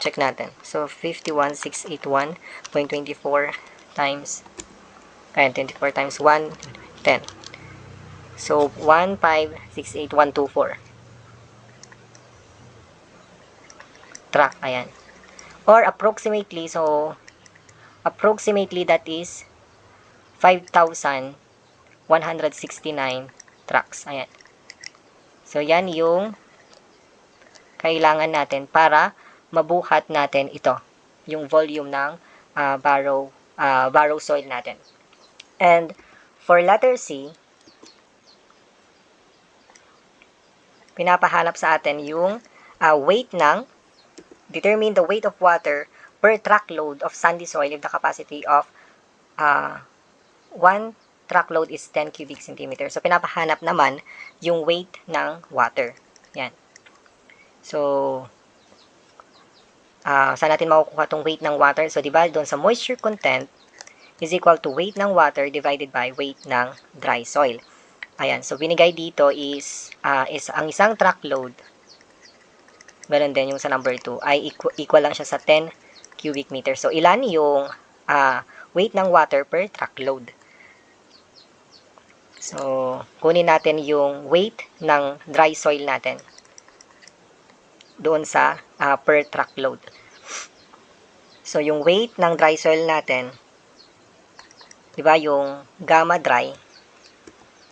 Check natin. So, 51,681.24 times, ayan, 24 times 1, 10. So, 1568124 truck, ayan. Or approximately, so, approximately that is 5,169 trucks, ayan. So, yan yung kailangan natin para mabuhat natin ito, yung volume ng barrow soil natin. And for letter C, pinapahanap sa atin yung determine the weight of water per truckload of sandy soil if the capacity of 1 truckload is 10 cubic centimeter. So, pinapahanap naman yung weight ng water. Yan. So, saan natin makukuha itong weight ng water? So, diba, doon sa moisture content is equal to weight ng water divided by weight ng dry soil. Ayan. So, binigay dito is ang isang truckload, meron din yung sa number 2, ay equal lang siya sa 10 cubic meter. So, ilan yung weight ng water per truckload? So, kunin natin yung weight ng dry soil natin doon sa per truckload. So, yung weight ng dry soil natin, di ba, yung gamma dry,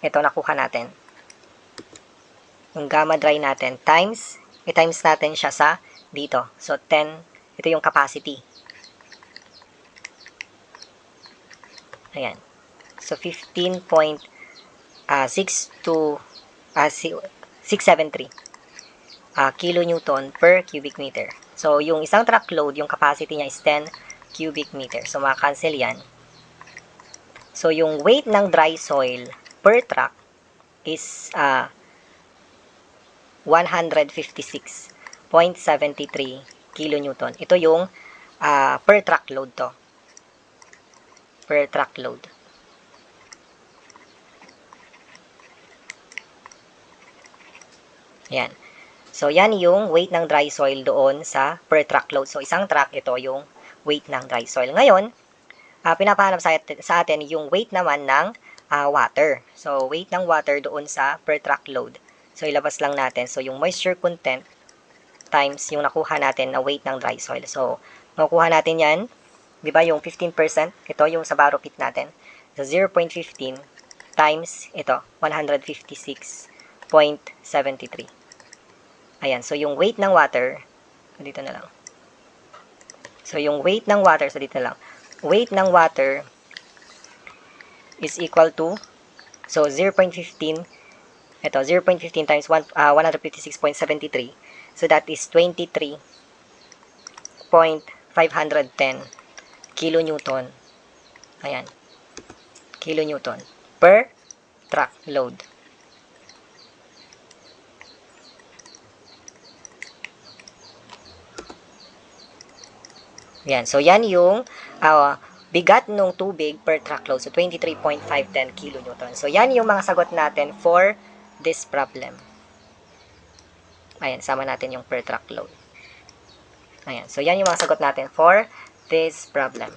ito nakuha natin. Yung gamma dry natin times natin siya sa dito. So, 10, ito yung capacity. Ayan. So, 15.673 kilonewton per cubic meter. So, yung isang truckload, yung capacity niya is 10 cubic meter. So, maka-cancel yan. So, yung weight ng dry soil per truck is 156.73 kilonewton. Ito yung per truckload to. Per truckload. Yan. So, yan yung weight ng dry soil doon sa per truckload. So, isang truck, ito yung weight ng dry soil. Ngayon, pinapahanap sa atin yung weight naman ng water. So, weight ng water doon sa per truckload. So, ilabas lang natin. So, yung moisture content times yung nakuha natin na weight ng dry soil. So, makukuha natin yan. Di ba yung 15%? Ito yung sa barrow pit natin. So, 0.15 times ito, 156.73. Ayan, so yung weight ng water, dito na lang. So yung weight ng water, so dito lang. Weight ng water is equal to, so 0.15, ito, 0.15 times 156.73. So that is 23.5 510 kilonewton. Ayan. Kilonewton per truck load. Yan. So, yan yung bigat ng tubig per truckload. So, 23.510 kilonewton. So, yan yung mga sagot natin for this problem. Ayan, sama natin yung per truckload. Ayan. So, yan yung mga sagot natin for this problem.